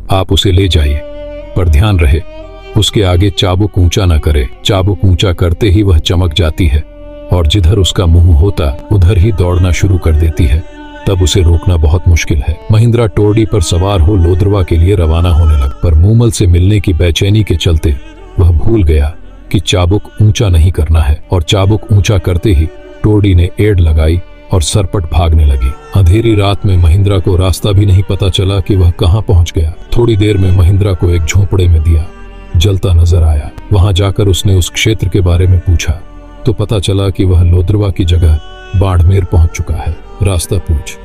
आप उसे ले जाइए, पर ध्यान रहे उसके आगे चाबुक ऊंचा न करे। चाबुक ऊंचा करते ही वह चमक जाती है और जिधर उसका मुंह होता उधर ही दौड़ना शुरू कर देती है। तब उसे रोकना बहुत मुश्किल है। महिंद्रा टोरडी पर सवार हो लोद्रवा के लिए रवाना होने लगा, पर मूमल से मिलने की बेचैनी के चलते वह भूल गया कि चाबुक ऊंचा नहीं करना है, और चाबुक ऊंचा करते ही टोरडी ने एड़ लगाई और सरपट भागने लगी। अंधेरी रात में महिंद्रा को रास्ता भी नहीं पता चला कि वह कहां पहुंच गया। थोड़ी देर में महिंद्रा को एक झोंपड़े में दिया जलता नजर आया। वहां जाकर उसने उस क्षेत्र के बारे में पूछा तो पता चला कि वह लोद्रवा की जगह बाड़मेर पहुंच चुका है। रास्ता पूछ।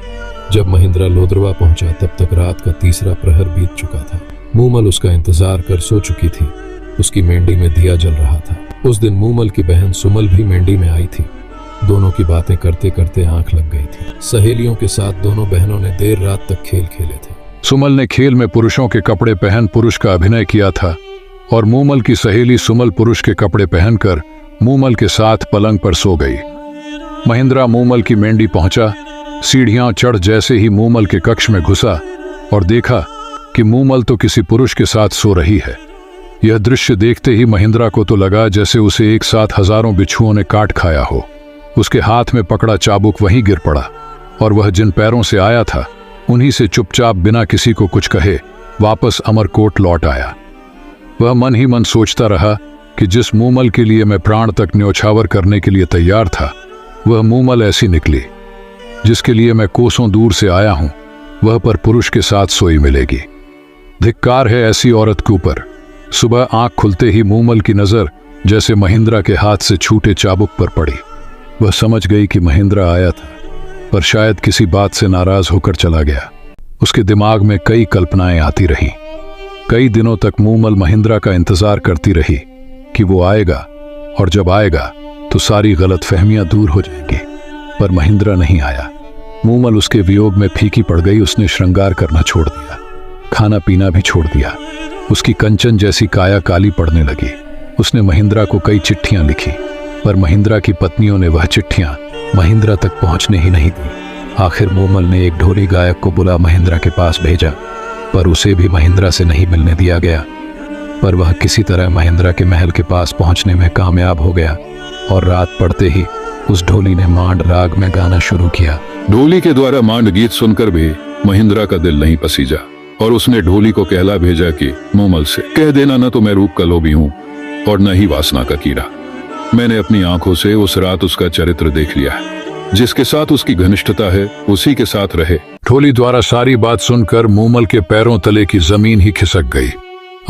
जब महिंद्रा लोद्रवा पहुंचा तब तक रात का तीसरा प्रहर बीत चुका था। मूमल उसका इंतजार कर सो चुकी थी। उसकी मेंढी में दिया जल रहा था। उस दिन मूमल की बहन सुमल भी मेंढी में आई थी। दोनों की बातें करते करते आंख लग गई थी। सहेलियों के साथ दोनों बहनों ने देर रात तक खेल खेले थे। सुमल ने खेल में पुरुषों के कपड़े पहन पुरुष का अभिनय किया था और मूमल की सहेली सुमल पुरुष के कपड़े पहनकर मूमल के साथ पलंग पर सो गई। महिंद्रा मूमल की मेंढी पहुंचा। सीढ़ियां चढ़ जैसे ही मूमल के कक्ष में घुसा और देखा कि मूमल तो किसी पुरुष के साथ सो रही है। यह दृश्य देखते ही महिंद्रा को तो लगा जैसे उसे एक साथ हजारों बिच्छुओं ने काट खाया हो। उसके हाथ में पकड़ा चाबुक वहीं गिर पड़ा और वह जिन पैरों से आया था उन्हीं से चुपचाप बिना किसी को कुछ कहे वापस अमरकोट लौट आया। वह मन ही मन सोचता रहा कि जिस मूमल के लिए मैं प्राण तक न्योछावर करने के लिए तैयार था वह मूमल ऐसी निकली। जिसके लिए मैं कोसों दूर से आया हूं वह पर पुरुष के साथ सोई मिलेगी। धिक्कार है ऐसी औरत के ऊपर। सुबह आंख खुलते ही मूमल की नजर जैसे महिंद्रा के हाथ से छूटे चाबुक पर पड़ी। वह समझ गई कि महिंद्रा आया था, पर शायद किसी बात से नाराज होकर चला गया। उसके दिमाग में कई कल्पनाएं आती रहीं। कई दिनों तक मूमल महिंद्रा का इंतजार करती रही कि वो आएगा, और जब आएगा तो सारी गलतफहमियां दूर हो जाएंगी। पर महिंद्रा नहीं आया। मूमल उसके वियोग में फीकी पड़ गई। उसने श्रृंगार करना छोड़ दिया, खाना पीना भी छोड़ दिया। उसकी कंचन जैसी काया काली पड़ने लगी। उसने महिंद्रा को कई चिट्ठियां लिखी, पर महिंद्रा की पत्नियों ने वह चिट्ठियां महिंद्रा तक पहुंचने ही नहीं दी। आखिर मूमल ने एक ढोली गायक को बुला महिंद्रा के पास भेजा, पर उसे भी महिंद्रा से नहीं मिलने दिया गया। पर वह किसी तरह महिंद्रा के महल के पास पहुंचने में कामयाब हो गया, और रात पड़ते ही उस ढोली ने मांड राग में गाना शुरू किया। ढोली के द्वारा मांड गीत सुनकर भी महिंद्रा का दिल नहीं पसीजा, और उसने ढोली को कहला भेजा कि मूमल से कह देना न तो मैं रूप का लोभी हूँ और न ही वासना का कीड़ा। मैंने अपनी आंखों से उस रात उसका चरित्र देख लिया है। जिसके साथ उसकी घनिष्ठता है उसी के साथ रहे। ढोली द्वारा सारी बात सुनकर मूमल के पैरों तले की जमीन ही खिसक गई।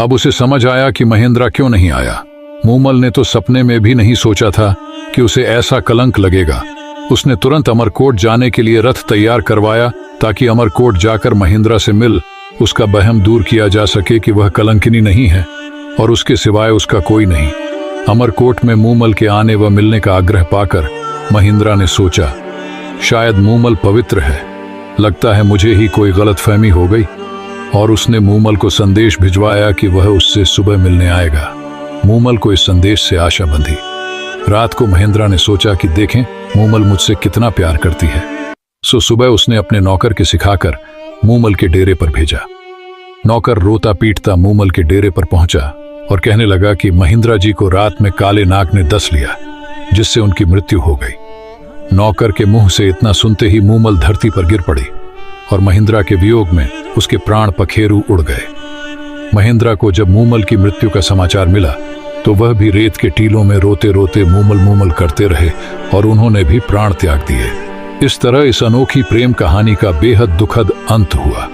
अब उसे समझ आया कि महिंद्रा क्यों नहीं आया। मूमल ने तो सपने में भी नहीं सोचा था कि उसे ऐसा कलंक लगेगा। उसने तुरंत अमरकोट जाने के लिए रथ तैयार करवाया ताकि अमरकोट जाकर महिंद्रा से मिल उसका वहम दूर किया जा सके कि वह कलंकिनी नहीं है और उसके सिवाय उसका कोई नहीं। अमरकोट में मूमल के आने व मिलने का आग्रह पाकर महिंद्रा ने सोचा, शायद मूमल पवित्र है, लगता है मुझे ही कोई गलतफहमी हो गई। और उसने मूमल को संदेश भिजवाया कि वह उससे सुबह मिलने आएगा। मूमल को इस संदेश से आशा बंधी। रात को महिंद्रा ने सोचा कि देखें मूमल मुझसे कितना प्यार करती है। सो सुबह उसने अपने नौकर के सिखाकर मूमल के डेरे पर भेजा। नौकर रोता पीटता मूमल के डेरे पर पहुंचा और कहने लगा कि महिंद्रा जी को रात में काले नाग ने डस लिया, जिससे उनकी मृत्यु हो गई। नौकर के मुंह से इतना सुनते ही मूमल धरती पर गिर पड़ी और महिंद्रा के वियोग में उसके प्राण पखेरु उड़ गए। महिंद्रा को जब मूमल की मृत्यु का समाचार मिला तो वह भी रेत के टीलों में रोते रोते मूमल मूमल करते रहे और उन्होंने भी प्राण त्याग दिए। इस तरह इस अनोखी प्रेम कहानी का बेहद दुखद अंत हुआ।